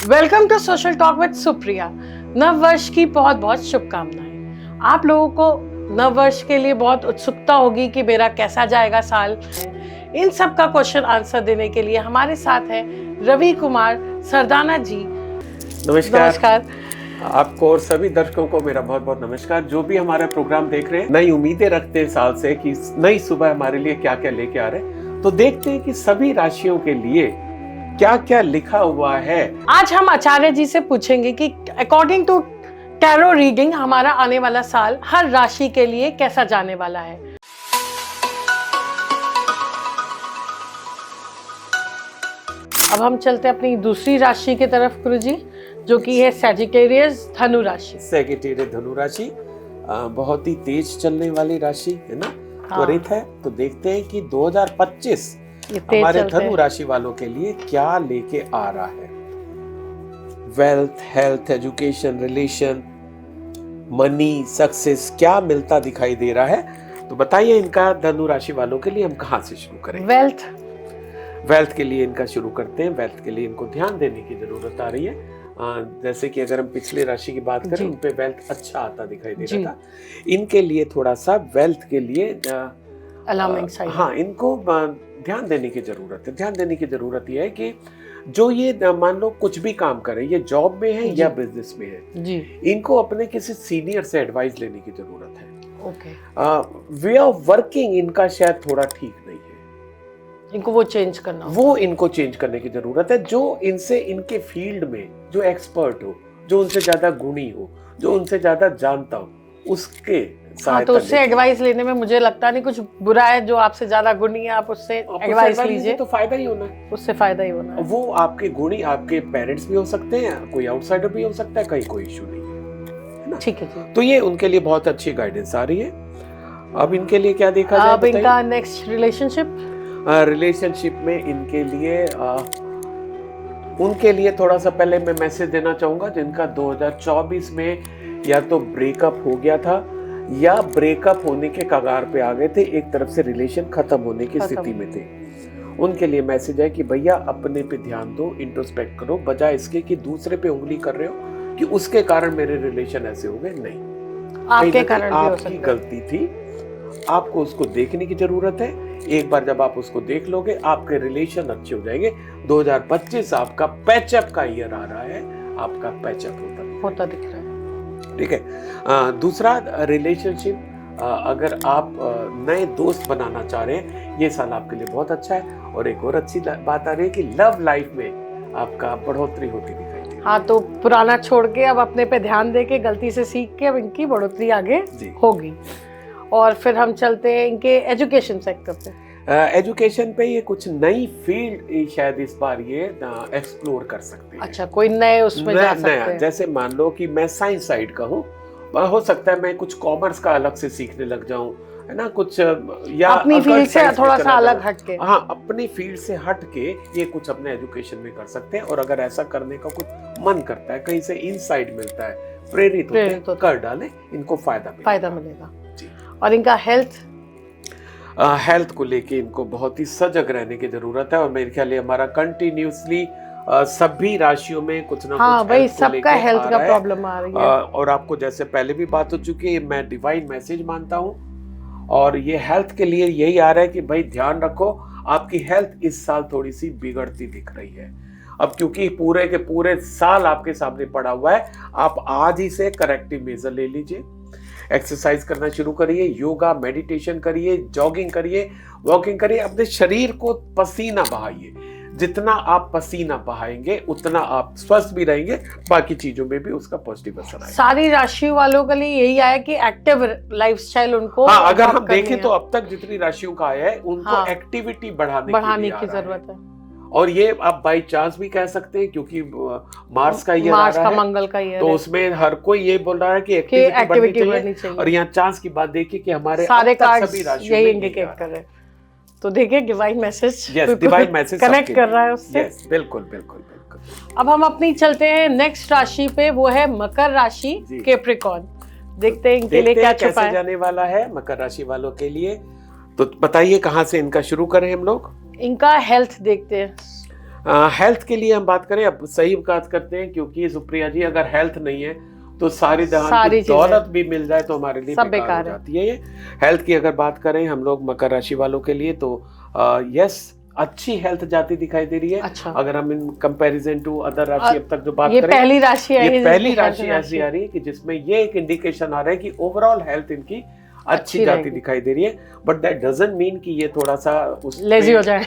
Welcome to social talk with Supriya. नव वर्ष की बहुत बहुत शुभकामनाएं। आप लोगों को नव वर्ष के लिए बहुत उत्सुकता होगी कि मेरा कैसा जाएगा साल। इन सब का क्वेश्चन आंसर देने के लिए हमारे साथ हैं रवि कुमार सरदाना जी। नमस्कार। आपको और सभी दर्शकों को मेरा बहुत बहुत नमस्कार। जो भी हमारा प्रोग्राम देख रहे हैं, नई उम्मीदें रखते हैं साल से कि नई सुबह हमारे लिए क्या क्या लेके आ रहे हैं, तो देखते हैं कि सभी राशियों के लिए क्या क्या लिखा हुआ है। आज हम आचार्य जी से पूछेंगे कि अकॉर्डिंग टू टैरो रीडिंग हमारा आने वाला साल हर राशि के लिए कैसा जाने वाला है। अब हम चलते हैं अपनी दूसरी राशि की तरफ गुरुजी, जो कि है सैजिटेरियस धनु राशि। सैजिटेरियस धनु राशि बहुत ही तेज चलने वाली राशि है ना, त्वरित है। तो देखते हैं कि 2025 हमारे धनु राशि वालों के लिए क्या लेके आ रहा है। Wealth, health, education, relation, money, success क्या मिलता दिखाई दे रहा है। तो बताइए इनका धनु राशि वालों के लिए हम कहाँ से शुरू करें। वेल्थ के लिए इनका शुरू करते हैं। वेल्थ के लिए इनको ध्यान देने की जरूरत आ रही है। जैसे कि अगर हम पिछले राशि की बात करें, उन पे वेल्थ अच्छा आता दिखाई दे रहा था। इनके लिए थोड़ा सा वेल्थ के लिए हाँ, इनको ध्यान देने की जरूरत है। ध्यान देने की जरूरत यह है कि जो ये मान लो कुछ भी काम करे, ये जॉब में है या बिजनेस में है जी, इनको अपने किसी सीनियर से एडवाइस लेने की जरूरत है। वे ऑफ वर्किंग इनका शायद थोड़ा ठीक नहीं है, इनको वो चेंज करना, वो इनको चेंज करने की जरूरत है। जो इनसे इनके फील्ड में जो एक्सपर्ट हो, जो उनसे ज्यादा गुणी हो, जो उनसे ज्यादा जानता हो, उसके तो उससे एडवाइस लेने में मुझे लगता नहीं कुछ बुरा है। जो आपसे ज्यादा गुणी है, आप उससे एडवाइस लीजिए, तो फायदा ही होना है, उससे फायदा ही होना है। वो आपके गुणी आपके पेरेंट्स भी हो सकते हैं, कोई आउटसाइडर भी हो सकता है, कहीं कोई इशू नहीं है ना। ठीक है जी। तो ये उनके लिए बहुत अच्छी गाइडेंस आ रही है। अब इनके लिए क्या देखा जाए। अब इनका नेक्स्ट रिलेशनशिप में इनके लिए उनके लिए थोड़ा सा पहले मैं मैसेज देना चाहूंगा, जिनका 2024 में या तो ब्रेकअप हो गया था या ब्रेकअप होने के कगार पे आ गए थे, एक तरफ से रिलेशन खत्म होने की स्थिति में थे। उनके लिए मैसेज है कि भैया अपने पे ध्यान दो, इंट्रोस्पेक्ट करो, बजाय इसके कि दूसरे पे उंगली कर रहे हो कि उसके कारण मेरे रिलेशन ऐसे हो गए। नहीं, आपके कारण आपकी गलती थी, आपको उसको देखने की जरूरत है। एक बार जब आप उसको देख लोगे, आपके रिलेशन अच्छे हो जाएंगे। 2025 आपका पैचअप का ईयर आ रहा है, आपका पैचअप होता दिख रहा है। ठीक है। दूसरा, रिलेशनशिप, अगर आप नए दोस्त बनाना चाह रहे हैं, ये साल आपके लिए बहुत अच्छा है। और एक और अच्छी बात आ रही है कि लव लाइफ में आपका बढ़ोतरी होती दिखाई दे रही है। हाँ, तो पुराना छोड़ के अब अपने पे ध्यान दे के, गलती से सीख के अब इनकी बढ़ोतरी आगे होगी। और फिर हम चलते हैं इनके एजुकेशन सेक्टर पे। एजुकेशन पे ये कुछ नई फील्ड शायद इस बार ये एक्सप्लोर कर सकते हैं। अच्छा, कोई नए उसमें जा सकते हैं। जैसे मान लो कि मैं साइंस साइड का हूँ, हो सकता है मैं कुछ कॉमर्स का अलग से सीखने लग जाऊं, है ना, कुछ या अपनी फील्ड से थोड़ा सा अलग हटके। हाँ, अपनी फील्ड से हटके ये कुछ अपने एजुकेशन में कर सकते हैं। और अगर ऐसा करने का कुछ मन करता है, कहीं से इनसाइट मिलता है, प्रेरित होते हैं, कर डालें, इनको फायदा मिलेगा। और इनका हेल्थ को लेके इनको बहुत ही सजग रहने की जरूरत है। और मेरे ख्याल हमारा कंटिन्यूसली सभी राशियों में कुछ ना कुछ भाई सबका हेल्थ का प्रॉब्लम आ रही है। और आपको जैसे पहले भी बात हो चुकी है, मैं डिवाइन मैसेज मानता हूँ और ये हेल्थ के लिए यही आ रहा है कि भाई ध्यान रखो, आपकी हेल्थ इस साल थोड़ी सी बिगड़ती दिख रही है। अब क्योंकि पूरे के पूरे साल आपके सामने पड़ा हुआ है, आप आज ही से करेक्टिव मेजर ले लीजिए। एक्सरसाइज करना शुरू करिए, योगा, मेडिटेशन करिए, जॉगिंग करिए, वॉकिंग करिए, अपने शरीर को पसीना बहाइए। जितना आप पसीना बहाएंगे उतना आप स्वस्थ भी रहेंगे, बाकी चीजों में भी उसका पॉजिटिव असर आएगा। सारी राशियों वालों के लिए यही आया कि एक्टिव लाइफस्टाइल उनको, अगर हम देखें तो अब तक जितनी राशियों का आया है, उनको एक्टिविटी बढ़ाने की जरूरत है। और ये आप बाई चांस भी कह सकते हैं, क्योंकि मार्स का ईयर आ रहा है, मंगल का ईयर, तो उसमें हर कोई ये बोल रहा है कि एक्टिविटी बढ़नी चाहिए। और यहाँ चांस की बात देखिए कि हमारे सारे कार्ड्स यही इंडिकेट कर रहे हैं। तो देखिए डिवाइन मैसेज कनेक्ट कर रहा है उससे। बिल्कुल। अब हम अपनी चलते हैं नेक्स्ट राशि पे, वो है मकर राशि, कैप्रिकॉर्न। देखते हैं इनके लिए क्या छुपा है, जाने वाला है मकर राशि वालों के लिए। तो बताइए कहाँ से इनका शुरू करें हम लोग। इनका हेल्थ देखते हैं। हेल्थ के लिए हम बात करें, अब सही बात करते हैं, क्योंकि सुप्रिया जी अगर हेल्थ नहीं है तो सारी दौलत भी मिल जाए तो हमारे लिए बेकार हो जाती है। ये हेल्थ की अगर बात करें हम लोग मकर राशि वालों के लिए, तो यस अच्छी हेल्थ जाती दिखाई दे रही है। अच्छा। अगर हम इन कंपैरिजन टू अदर राशि अब तक जो बात करें, पहली राशि है, ये पहली राशि ऐसी आ रही है कि जिसमें ये एक इंडिकेशन आ रहा है कि ओवरऑल हेल्थ इनकी अच्छी जाती दिखाई दे रही है। बट दैट डजंट मीन कि ये थोड़ा सा लेजी हो जाए,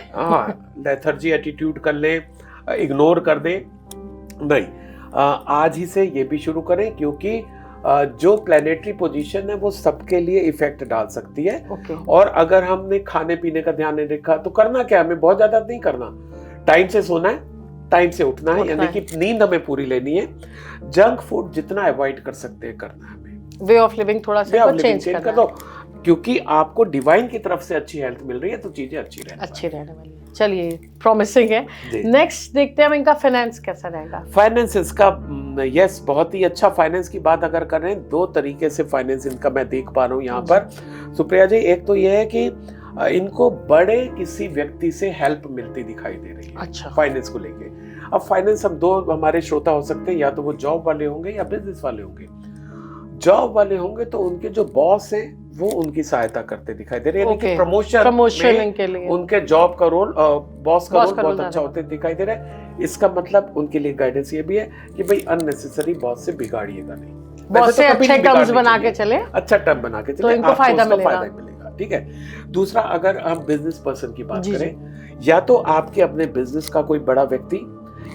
लेथर्जी एटीट्यूड कर ले, इग्नोर कर दे, नहीं। आज ही से ये भी शुरू करें, क्योंकि जो प्लैनेटरी पोजीशन है वो सबके लिए इफेक्ट डाल सकती है। और अगर हमने खाने पीने का ध्यान नहीं रखा तो करना क्या, हमें बहुत ज्यादा नहीं करना, टाइम से सोना है, टाइम से उठना है, यानी कि नींद हमें पूरी लेनी है। जंक फूड जितना अवॉइड कर सकते हैं करना है हमें। वे ऑफ लिविंग थोड़ा सा चेंज कर दो, क्योंकि आपको डिवाइन की तरफ से अच्छी हेल्थ मिल रही है तो चीजें अच्छी रहने वाली है। चलिए, प्रॉमिसिंग है। नेक्स्ट देखते हैं हम इनका फाइनेंस कैसा रहेगा। फाइनेंस इसका यस बहुत ही अच्छा। फाइनेंस की बात अगर करें, दो तरीके से फाइनेंस इनका मैं देख पा रहा हूँ यहाँ पर सुप्रिया जी। एक तो ये है कि इनको बड़े किसी व्यक्ति से हेल्प मिलती दिखाई दे रही है। अच्छा। फाइनेंस को लेके। अब फाइनेंस हम दो हमारे श्रोता हो सकते हैं, या तो वो जॉब वाले होंगे या बिजनेस वाले होंगे। जॉब वाले होंगे तो उनके जो बॉस हैं वो उनकी सहायता करते दिखाई दे रहे हैं, यानी कि प्रमोशन के लिए उनके जॉब का रोल, बॉस का रोल बहुत अच्छा होते दिखाई दे रहा है। इसका मतलब उनके लिए गाइडेंस ये भी है कि भाई अननेसेसरी बॉस से बिगाड़िएगा नहीं, बॉस से अच्छे टर्म्स बना के चले, अच्छा टर्म बना के चले, तो इनको फायदा मिलेगा। ठीक है। दूसरा, अगर हम बिजनेस पर्सन की बात करें, या तो आपके अपने बिजनेस का कोई बड़ा व्यक्ति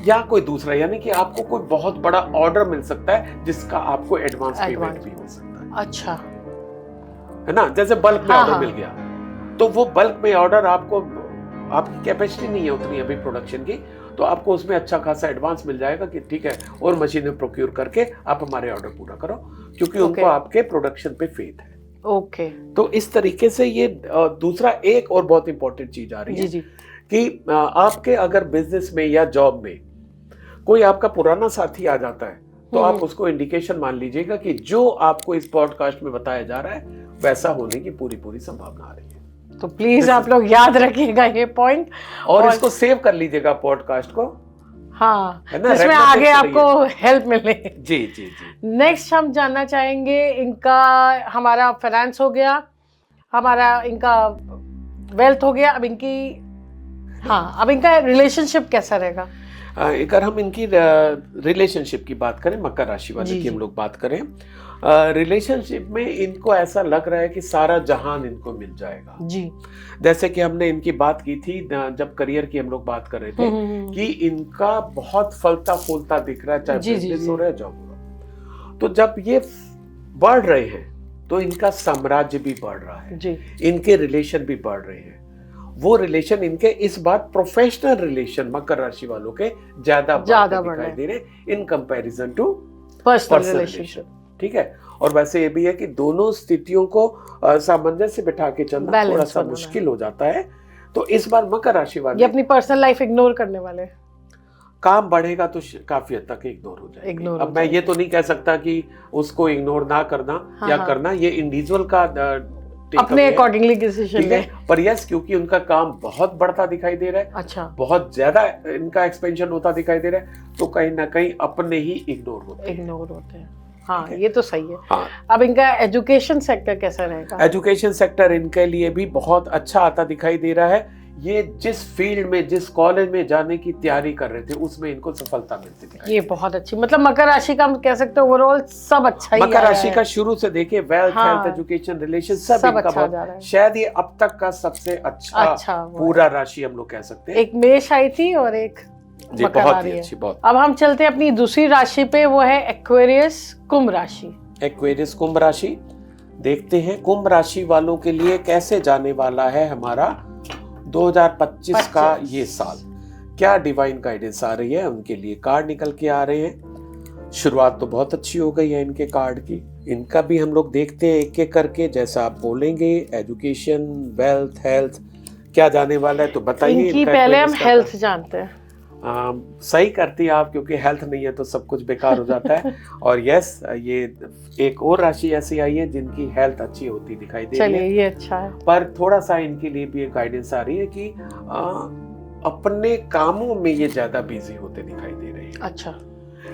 या कोई दूसरा, यानी कि आपको कोई बहुत बड़ा ऑर्डर मिल सकता है जिसका आपको एडवांस पेमेंट भी हो सकता है। अच्छा, है ना, जैसे बल्क में ऑर्डर मिल गया, तो वो बल्क में ऑर्डर आपको, आपकी कैपेसिटी नहीं है उतनी अभी प्रोडक्शन की, तो आपको उसमें अच्छा खासा एडवांस मिल जाएगा कि ठीक है, और मशीनें प्रोक्योर करके आप हमारे ऑर्डर पूरा करो, क्योंकि उनको आपके प्रोडक्शन पे फेथ है। ओके। तो इस तरीके से ये दूसरा एक और बहुत इंपॉर्टेंट चीज आ रही है कि आपके अगर बिजनेस में या जॉब में कोई आपका पुराना साथी आ जाता है, तो आप उसको इंडिकेशन मान लीजिएगा कि जो आपको इस पॉडकास्ट में बताया जा रहा है वैसा होने की पूरी संभावना आ रही है। तो प्लीज आप लोग याद रखिएगा ये पॉइंट, और इसको सेव कर लीजिएगा पॉडकास्ट को। हाँ, जिसमें आगे आपको हेल्प मिले। जी जी जी। नेक्स्ट हम जानना चाहेंगे इनका, हमारा फाइनेंस हो गया, हमारा इनका वेल्थ हो गया, अब इनकी, हाँ, अब इनका रिलेशनशिप कैसा रहेगा। अगर हम इनकी रिलेशनशिप की बात करें, मकर राशि वाले की हम लोग बात करें, रिलेशनशिप में इनको ऐसा लग रहा है कि सारा जहान इनको मिल जाएगा जी। जैसे कि हमने इनकी बात की थी जब करियर की हम लोग बात कर रहे थे कि इनका बहुत फलता फूलता दिख रहा है, चाहे बिजनेस हो रहा है, जॉब हो रहा है। तो जब ये बढ़ रहे हैं तो इनका साम्राज्य भी बढ़ रहा है जी। इनके रिलेशन भी बढ़ रहे हैं। वो रिलेशन इनके इस बार प्रोफेशनल रिलेशन मकर राशि वालों के ज्यादा दिखाई दे रहे in comparison to personal relationship. ठीक है। और वैसे ये भी है कि दोनों स्थितियों को सामंजस्य बिठा के चलना थोड़ा सा मुश्किल हो जाता है। तो इस बार मकर राशि वाले अपनी पर्सनल लाइफ इग्नोर करने वाले, काम बढ़ेगा तो काफी हद तक इग्नोर हो जाएगा। अब मैं ये तो नहीं कह सकता कि उसको इग्नोर ना करना या करना, ये इंडिविजुअल का अपने अकॉर्डिंगली डिसीजन है। पर यस, क्योंकि उनका काम बहुत बढ़ता दिखाई दे रहा है, अच्छा, बहुत ज्यादा इनका एक्सपेंशन होता दिखाई दे रहा है, तो कहीं ना कहीं अपने ही इग्नोर होते हैं। हाँ, ये तो सही है। हाँ। अब इनका एजुकेशन सेक्टर कैसा रहेगा। एजुकेशन सेक्टर इनके लिए भी बहुत अच्छा आता दिखाई दे रहा है। ये जिस फील्ड में, जिस कॉलेज में जाने की तैयारी कर रहे थे उसमें इनको सफलता मिलती है। ये बहुत अच्छी, मतलब मकर राशि का हम कह सकते हैं ओवरऑल सब अच्छा ही मकर राशि का शुरू से देखिए, वेल्थ, हेल्थ, एजुकेशन, रिलेशन सब इनका अच्छा बहुत, शायद ये अब तक का सबसे अच्छा पूरा राशि हम लोग कह सकते हैं। एक मेष आई थी और एक जी, बहुत ही अच्छी, बहुत। अब हम चलते हैं अपनी दूसरी राशि पे, वो है एक्वेरियस कुंभ राशि। एक्वेरियस कुंभ राशि देखते हैं कुंभ राशि वालों के लिए कैसे जाने वाला है हमारा 2025 का ये साल। क्या डिवाइन गाइडेंस आ रही है उनके लिए, कार्ड निकल के आ रहे हैं। शुरुआत तो बहुत अच्छी हो गई है इनके कार्ड की। इनका भी हम लोग देखते हैं एक एक करके, जैसा आप बोलेंगे। एजुकेशन, वेल्थ, हेल्थ क्या जाने वाला है तो बताइए। इनकी पहले हम हेल्थ जानते हैं। सही करती है आप, क्योंकि हेल्थ नहीं है तो सब कुछ बेकार हो जाता है। और यस, ये एक और राशि ऐसी आई है जिनकी हेल्थ अच्छी होती दिखाई दे रही है। ये अच्छा है। पर थोड़ा सा इनके लिए भी एक गाइडेंस आ रही है कि अपने कामों में ये ज्यादा बिजी होते दिखाई दे रहे हैं। अच्छा,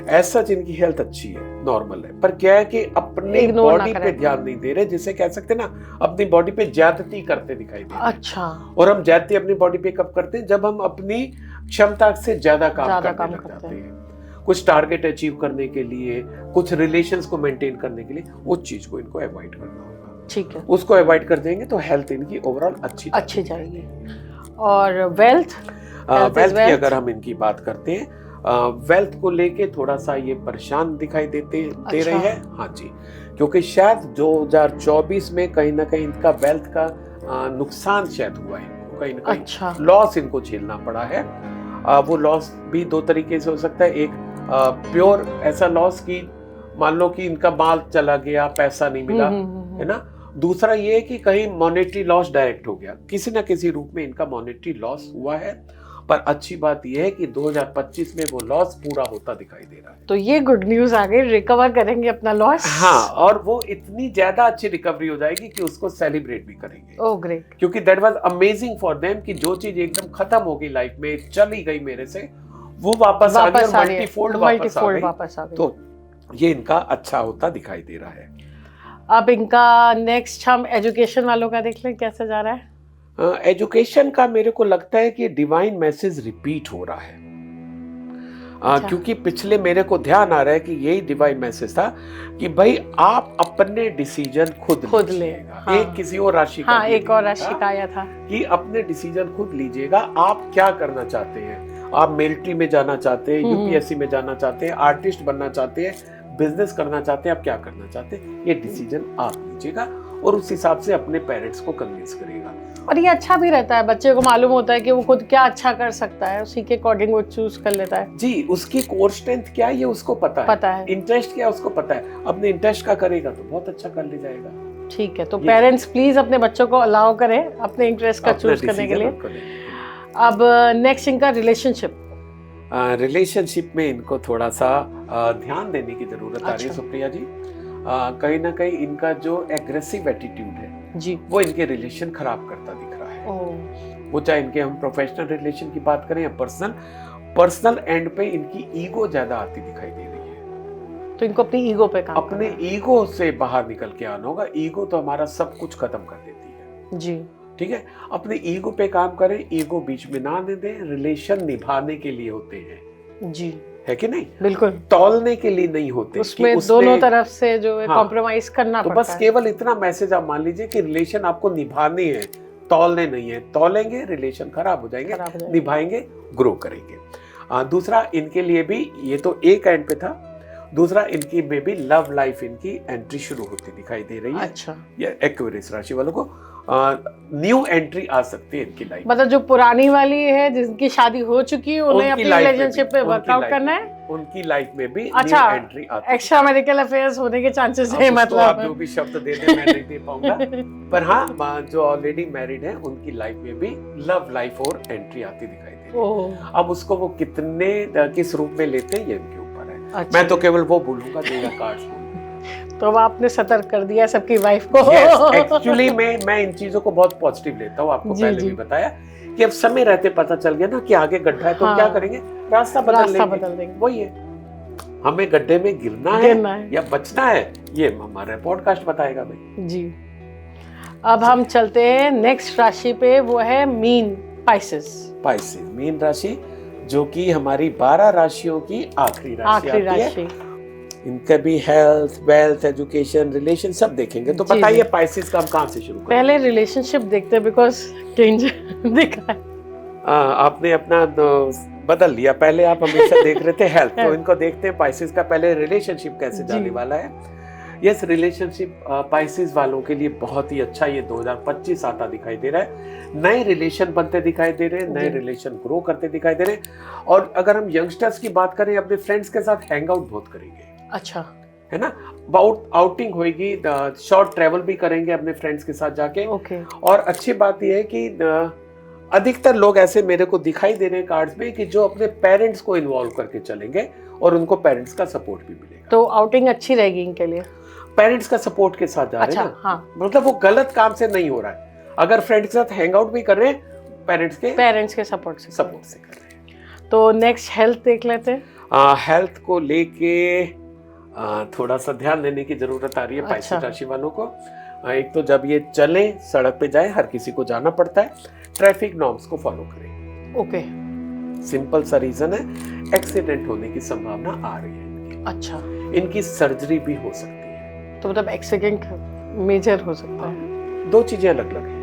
ऐसा जिनकी हेल्थ अच्छी है, नॉर्मल है, पर क्या है कि अपने Ignore ना बॉडी पे करें। ध्यान नहीं दे रहे, जिसे कह सकते हैं ना अपनी बॉडी पे ज्यादती करते दिखाई दे रहे हैं। अच्छा, और हम ज्यादती अपनी बॉडी पे कब करते हैं? जब हम अपनी क्षमता से ज्यादा काम करने लग जाते हैं। कुछ टारगेट अचीव करने के लिए, कुछ रिलेशंस को मेंटेन करने के लिए, उस चीज को इनको अवॉइड करना होगा। ठीक है, उसको अवॉइड कर देंगे तो हेल्थ इनकी ओवरऑल अच्छी जाएगी। और वेल्थ की अगर हम इनकी बात करते हैं, वेल्थ को लेके थोड़ा सा ये परेशान दिखाई दे रहे हैं। हाँ जी, क्योंकि शायद 2024 में कहीं ना कहीं इनका वेल्थ का नुकसान शायद हुआ है, कहीं ना कहीं अच्छा, लॉस इनको झेलना पड़ा है। वो लॉस भी दो तरीके से हो सकता है। एक प्योर ऐसा लॉस कि मान लो कि इनका माल चला गया, पैसा नहीं मिला, है ना। दूसरा ये है कि कहीं मॉनेटरी लॉस डायरेक्ट हो गया, किसी ना किसी रूप में इनका मॉनेटरी लॉस हुआ है। पर अच्छी बात यह है कि 2025 में वो लॉस पूरा होता दिखाई दे रहा है। तो ये गुड न्यूज आ गई, रिकवर करेंगे अपना लॉस। हाँ, और वो इतनी ज्यादा अच्छी रिकवरी हो जाएगी कि उसको सेलिब्रेट भी करेंगे। ओह ग्रेट, क्योंकि that was amazing for them कि जो चीज एकदम खत्म हो गई लाइफ में, चली गई मेरे से, वो वापस आ गई और मल्टीफोल्ड वापस आ गई। तो ये इनका अच्छा होता दिखाई दे रहा है। अब इनका नेक्स्ट हम एजुकेशन वालों का देख लें कैसे जा रहा है। एजुकेशन का मेरे को लगता है कि डिवाइन मैसेज रिपीट हो रहा है। अच्छा। क्योंकि पिछले मेरे को ध्यान आ रहा है कि यही डिवाइन मैसेज था कि भाई आप अपने डिसीजन खुद लेगा। हाँ। एक किसी और राशि का एक और राशि का आया था कि अपने डिसीजन खुद लीजिएगा। आप क्या करना चाहते हैं? आप मिलिट्री में जाना चाहते हैं, यूपीएससी में जाना चाहते हैं, आर्टिस्ट बनना चाहते हैं, बिजनेस करना चाहते हैं, आप क्या करना चाहते हैं, ये डिसीजन आप लीजिएगा और उस हिसाब से अपने पेरेंट्स को कन्विंस करेगा। और ये अच्छा भी रहता है, बच्चे को मालूम होता है कि वो खुद क्या अच्छा कर सकता है, उसी के अकॉर्डिंग वो चूज कर लेता है। जी, उसकी कोर स्ट्रेंथ क्या है ये उसको पता है, इंटरेस्ट क्या है उसको पता है, अपने इंटरेस्ट का करेगा तो बहुत अच्छा कर ले जाएगा। ठीक है, तो पेरेंट्स प्लीज अपने बच्चों को अलाउ करें अपने इंटरेस्ट का चूज करने के लिए। अब नेक्स्ट इनका रिलेशनशिप में इनको थोड़ा सा ध्यान देने की जरूरत आ रही है सुप्रिया जी। कहीं ना कहीं इनका जो एग्रेसिव एटीट्यूड है जी, वो इनके रिलेशन खराब करता दिख रहा है। वो चाहे इनके हम प्रोफेशनल रिलेशन की बात करें या पर्सनल एंड पे इनकी ईगो ज्यादा आती दिखाई दे रही है। तो इनको अपनी ईगो पे काम अपने ईगो से बाहर निकल के आना होगा। ईगो तो हमारा सब कुछ खत्म कर देती है जी, ठीक है। अपने ईगो पे काम करें, ईगो बीच में ना दे दें। रिलेशन निभाने के लिए होते हैं जी, है कि नहीं? बिल्कुल, तौलने के लिए नहीं होते। उसमें दोनों तरफ से जो है कॉम्प्रोमाइज करना पड़ता है। तो बस केवल इतना मैसेज आप मान लीजिए कि रिलेशन आपको निभाने हैं, तौलने नहीं है। तौलेंगे रिलेशन खराब हो जाएंगे, निभाएंगे ग्रो करेंगे। दूसरा इनके लिए भी, ये तो एक एंड पे था, दूसरा इनकी में भी लव लाइफ इनकी एंट्री शुरू होती दिखाई दे रही है। अच्छा, ये एक्वेरियस राशि वालों को न्यू एंट्री आ सकती है इनकी लाइफ। मतलब जो पुरानी वाली है जिनकी शादी हो चुकी है, उन्हें अपनी रिलेशनशिप पे वर्कआउट करना है, उनकी लाइफ में भी अच्छा न्यू एंट्री आती है। एक्स्ट्रा मैरिटल अफेयर्स होने के चांसेस है। मतलब आप जो भी शब्द दे दे मैं नहीं दे पाऊंगा पर हाँ, जो ऑलरेडी मैरिड है उनकी लाइफ में भी लव लाइफ और एंट्री आती दिखाई दे रही है। अब उसको वो कितने किस रूप में लेते हैं ये उनके ऊपर है। अच्छा। मैं तो केवल वो बोलूंगा जो कार्ड्स। तो अब आपने सतर्क कर दिया सबकी वाइफ को। एक्चुअली मैं इन चीजों को बहुत पॉजिटिव लेता हूँ। आपको पहले भी बताया कि अब समय रहते पता चल गया ना कि आगे गड्ढा है तो क्या करेंगे, रास्ता बदल लेंगे। वही है, हमें गड्ढे में गिरना है या बचना है, ये हमारा पॉडकास्ट बताएगा भाई जी। अब हम चलते हैं नेक्स्ट राशि पे, वो है मीन पाइसेस। मीन राशि जो कि हमारी 12 राशियों की आखिरी राशि है। इनका भी हेल्थ, वेल्थ, एजुकेशन, रिलेशन सब देखेंगे। तो बताइए पाइसेस का हम कहाँ से शुरू करें? पहले रिलेशनशिप देखते हैं, बिकॉज चेंज दिखा है। आपने अपना बदल लिया, पहले आप हमेशा देख रहे थे हेल्थ, तो इनको देखते हैं पाइसेस का पहले रिलेशनशिप कैसे जाने वाला है। यस, रिलेशनशिप पाइसेस वालों के लिए बहुत ही अच्छा ये 2025 आता दिखाई दे रहा है। नए रिलेशन बनते दिखाई दे रहे हैं, नए रिलेशन ग्रो करते दिखाई दे रहे हैं। और अगर हम यंगस्टर्स की बात करें, अपने फ्रेंड्स के साथ हैंग आउट बहुत करेंगे। अच्छा, है ना, आउटिंग होगी, शॉर्ट ट्रेवल भी करेंगे अपने फ्रेंड्स के साथ जाके। और अच्छी बात यह है कि अधिकतर लोग ऐसे मेरे को दिखाई दे रहे हैं कार्ड्स में कि जो अपने पेरेंट्स को इन्वॉल्व करके चलेंगे और उनको पेरेंट्स का सपोर्ट भी मिलेगा। तो आउटिंग अच्छी रहेगी इनके लिए, पेरेंट्स का सपोर्ट के साथ जा रहे हैं ना। मतलब वो गलत काम से नहीं हो रहा है। अगर फ्रेंड्स के साथ हैंग आउट भी कर रहे हैं, पेरेंट्स के सपोर्ट से कर रहे हैं। तो नेक्स्ट हेल्थ देख लेते हैं। हेल्थ को लेके थोड़ा सा ध्यान देने की जरूरत आ रही है अच्छा। पाइसेस राशि वालों को। एक तो जब ये चले, सड़क पे जाए, हर किसी को जाना पड़ता है, ट्रैफिक नॉर्म्स को फॉलो करें। ओके। सिंपल सा रीजन है, एक्सीडेंट होने की संभावना आ रही है। अच्छा, इनकी सर्जरी भी हो सकती है। तो मतलब एक्सीडेंट मेजर हो सकता है। दो चीजें अलग अलग है,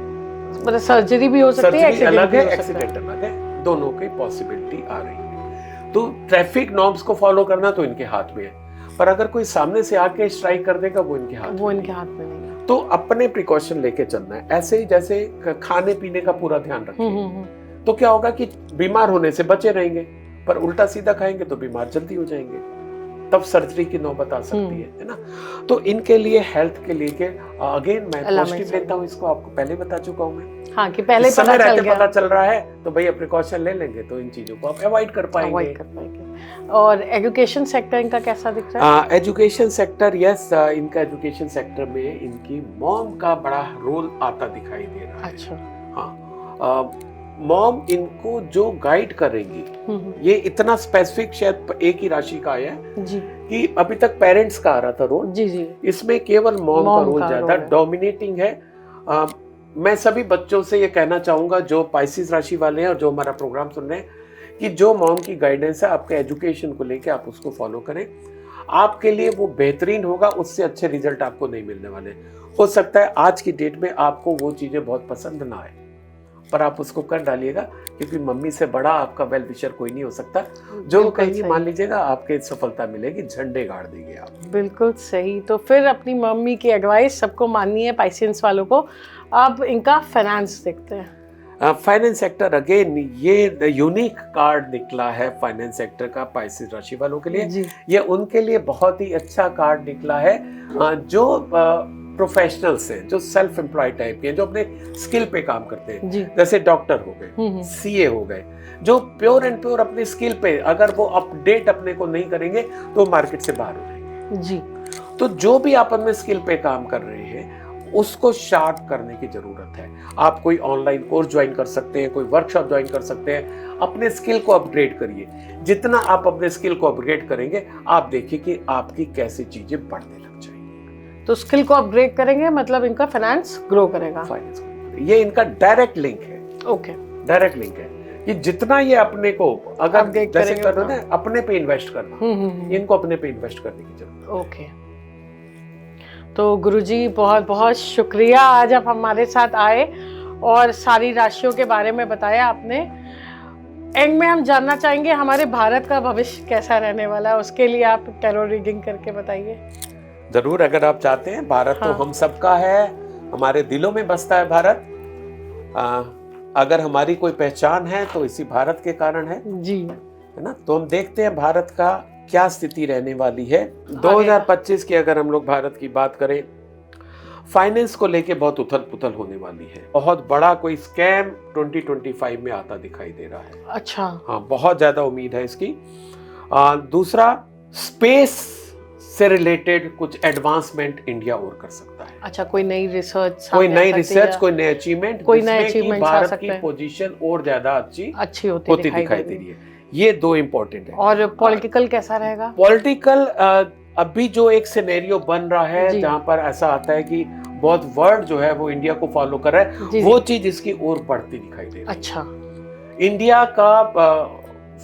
मतलब सर्जरी भी हो सकती है, सर्जरी अलग है, एक्सीडेंट एक्सीडेंट अलग है, दोनों की पॉसिबिलिटी आ रही है। तो ट्रैफिक नॉर्म्स को फॉलो करना तो इनके हाथ में है, पर अगर कोई सामने से आके स्ट्राइक कर देगा वो इनके हाथ में नहीं है। तो अपने प्रिकॉशन लेके चलना है। ऐसे ही जैसे खाने पीने का पूरा ध्यान रखें, तो क्या होगा कि बीमार होने से बचे रहेंगे, पर उल्टा सीधा खाएंगे तो बीमार जल्दी हो जाएंगे, तब सर्जरी की नौबत आ सकती है ना। तो इनके लिए हेल्थ के लिए अगेन मैं पॉजिटिव लेता हूँ, इसको आपको पहले बता चुका हूँ मैं। हाँ, कि पहले पता चल रहा है तो भैया प्रिकॉशन ले लेंगे तो इन चीजों को आप अवॉइड कर पाएंगे। और एजुकेशन सेक्टर इनका कैसा दिख रहा है? एजुकेशन सेक्टर, यस, इनका एजुकेशन सेक्टर में इनकी मॉम का बड़ा रोल आता दिखाई दे रहा है। अच्छा। हाँ, मॉम इनको जो गाइड करेंगी, ये इतना स्पेसिफिक शायद एक ही राशि का आया है जी, कि अभी तक पेरेंट्स का आ रहा था रोल। जी। इसमें केवल मॉम का रोल ज्यादा डोमिनेटिंग है। मैं सभी बच्चों से ये कहना चाहूंगा जो पाइसेस राशि वाले हैं और जो हमारा प्रोग्राम सुन रहे हैं, कि जो मॉम की गाइडेंस है आपके एजुकेशन को लेके, आप उसको फॉलो करें। आपके लिए वो बेहतरीन होगा, उससे अच्छे रिजल्ट आपको नहीं मिलने वाले। हो सकता है आज की डेट में आपको वो चीजें बहुत पसंद ना आए, पर आप उसको कर डालिएगा, क्योंकि मम्मी से बड़ा आपका वेल विशर कोई नहीं हो सकता। जो कहेंगे मान लीजिएगा, आपके सफलता मिलेगी, झंडे गाड़ देंगे आप। बिल्कुल सही। तो फिर अपनी मम्मी की एडवाइस सबको माननी है, पाइसेंस वालों को। अब इनका फाइनेंस देखते हैं। फाइनेंस सेक्टर, अगेन ये यूनिक कार्ड निकला है फाइनेंस सेक्टर का पाइसेस राशि वालों के लिए। ये उनके लिए बहुत ही अच्छा कार्ड निकला है जो प्रोफेशनल्स हैं, जो सेल्फ एम्प्लॉयड टाइप के हैं, जो अपने स्किल पे काम करते हैं, जैसे डॉक्टर हो गए, सीए हो गए, जो प्योर एंड प्योर अपने स्किल पे, अगर वो अपडेट अपने को नहीं करेंगे तो मार्केट से बाहर हो जाएंगे जी। तो जो भी आप अपने स्किल पे काम कर रहे हैं उसको शार्प करने की जरूरत है। आप कोई ऑनलाइन कोर्स ज्वाइन कर सकते हैं, कोई वर्कशॉप ज्वाइन कर सकते हैं, अपने स्किल को अपग्रेड करिए। जितना आप अपने स्किल को अपग्रेड करेंगे, आप देखिए कि आपकी कैसी चीजें बढ़ने लग जाएंगी। तो स्किल को अपग्रेड करेंगे मतलब इनका फाइनेंस ग्रो करेगा। ये इनका डायरेक्ट लिंक है। ओके, डायरेक्ट लिंक है कि जितना ये अपने को अगर जैसे कर रहे हैं अपने पे इन्वेस्ट करना, इनको अपने पे इन्वेस्ट करने की जरूरत है। ओके, तो गुरुजी बहुत बहुत शुक्रिया, आज आप हमारे साथ आए और सारी राशियों के बारे में बताया आपने। एंड में हम जानना चाहेंगे हमारे भारत का भविष्य कैसा रहने वाला है, उसके लिए आप टैरो रीडिंग करके बताइए। जरूर, अगर आप चाहते हैं। भारत तो हम सबका है, हमारे दिलों में बसता है भारत। अगर हमारी कोई पहचान है तो इसी भारत के कारण है जी, है ना। तो हम देखते हैं भारत का क्या स्थिति रहने वाली है 2025 की। अगर हम लोग भारत की बात करें, फाइनेंस को लेके बहुत उथल पुथल होने वाली है। बहुत बड़ा कोई स्कैम 2025 में आता दिखाई दे रहा है। अच्छा, हाँ, बहुत ज्यादा उम्मीद है इसकी। दूसरा, स्पेस से रिलेटेड कुछ एडवांसमेंट इंडिया और कर सकता है। अच्छा, कोई नई रिसर्च, कोई नई अचीवमेंट, कोई नए अचीवमेंट, भारत की पोजीशन और ज्यादा अच्छी होती दिखाई दे रही है। ये दो इम्पोर्टेंट है। और पॉलिटिकल कैसा रहेगा? पॉलिटिकल अभी जो एक सिनेरियो बन रहा है जहां पर ऐसा आता है कि बहुत वर्ल्ड जो है वो इंडिया को फॉलो कर रहा है, वो चीज इसकी ओर बढ़ती दिखाई दे रही है। अच्छा, इंडिया का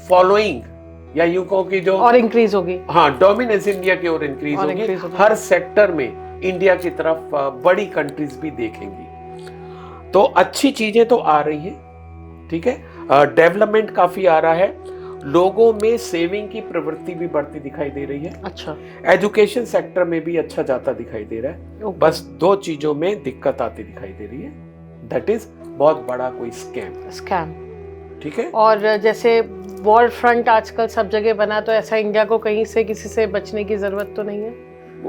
फॉलोइंग या यूं कहो कि जो और इंक्रीज होगी, हाँ, डोमिनेंस इंडिया की ओर इंक्रीज होगी। हर सेक्टर में इंडिया की तरफ बड़ी कंट्रीज भी देखेंगी। तो अच्छी चीजें तो आ रही हैं, ठीक है। डेवलपमेंट काफी आ रहा है, लोगों में सेविंग की प्रवृत्ति भी बढ़ती दिखाई दे रही है। अच्छा, एजुकेशन सेक्टर में भी अच्छा जाता दिखाई दे रहा है। बस दो चीजों में दिक्कत आती दिखाई दे रही है, दैट इज बहुत बड़ा कोई स्कैम, ठीक है। और जैसे वॉर फ्रंट आजकल सब जगह बना, तो ऐसा इंडिया को कहीं से किसी से बचने की जरूरत तो नहीं है?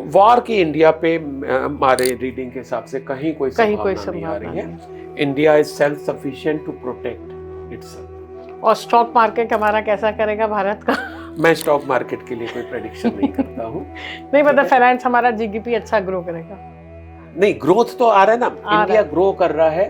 वॉर की इंडिया पे हमारे रीडिंग के हिसाब से कहीं कोई संभावना नहीं आ रही है। India is self sufficient to protect itself. और स्टॉक मार्केट हमारा कैसा करेगा भारत का? मैं स्टॉक मार्केट के लिए कोई प्रेडिक्शन नहीं करता हूँ। नहीं, मतलब फाइनेंस हमारा जीडीपी अच्छा ग्रो करेगा? नहीं, ग्रोथ तो आ रहा है ना, इंडिया ग्रो कर रहा है।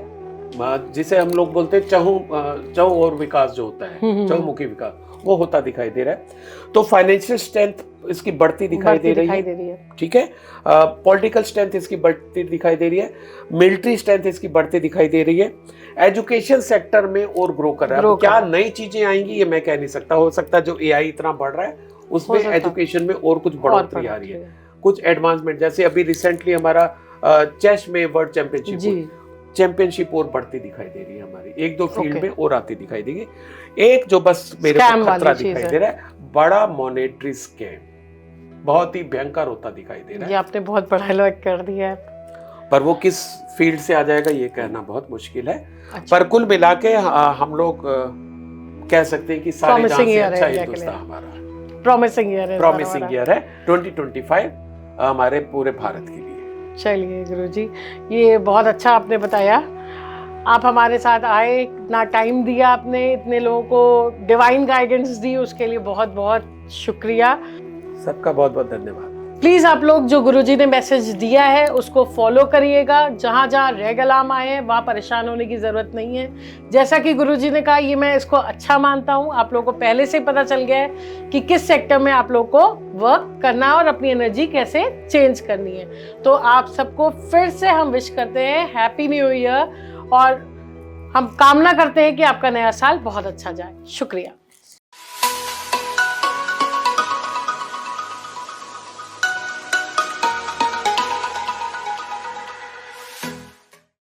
जिसे हम लोग बोलते हैं चहु और विकास जो होता है, चहुमुखी विकास, वो होता दिखाई दे रहा है। तो फाइनेंशियल स्ट्रेंथ इसकी बढ़ती दिखाई दे रही है, ठीक है। पॉलिटिकल स्ट्रेंथ इसकी बढ़ती दिखाई दे रही है, मिलिट्री स्ट्रेंथ इसकी बढ़ती दिखाई दे रही है, एजुकेशन सेक्टर में और ग्रो कर रहा है। क्या नई चीजें आएंगी ये मैं कह नहीं सकता, हो सकता है जो एआई इतना बढ़ रहा है उसमें एजुकेशन में और कुछ बढ़ोतरी आ रही है, कुछ एडवांसमेंट। जैसे अभी रिसेंटली हमारा चेस में वर्ल्ड चैंपियनशिप और बढ़ती दिखाई दे रही है हमारी, एक दो फील्ड में और आती दिखाई देगी। एक जो बस मेरे को खतरा दिखाई दे रहा है, बड़ा मॉनेटरी स्कैम बहुत ही भयंकर होता दिखाई दे रहा है। ये आपने बहुत बड़ा अलर्ट कर दिया है, पर वो किस फील्ड से आ जाएगा ये कहना बहुत मुश्किल है। पर कुल मिला के हम लोग कह सकते हैं कि सारे जहां से अच्छा हिंदुस्तान हमारा प्रॉमिसिंग ईयर है 2025 हमारे पूरे भारत के लिए। चलिए गुरुजी, ये बहुत अच्छा आपने बताया। आप हमारे साथ आए, इतना टाइम दिया आपने, इतने लोगों को डिवाइन गाइडेंस दी, उसके लिए बहुत बहुत शुक्रिया। सबका बहुत बहुत धन्यवाद। प्लीज़ आप लोग जो गुरुजी ने मैसेज दिया है उसको फॉलो करिएगा। जहाँ जहाँ रेड अलार्म आए हैं वहाँ परेशान होने की ज़रूरत नहीं है। जैसा कि गुरुजी ने कहा, ये मैं इसको अच्छा मानता हूँ। आप लोगों को पहले से पता चल गया है कि किस सेक्टर में आप लोग को वर्क करना है और अपनी एनर्जी कैसे चेंज करनी है। तो आप सबको फिर से हम विश करते हैं हैप्पी न्यू ईयर, और हम कामना करते हैं कि आपका नया साल बहुत अच्छा जाए। शुक्रिया।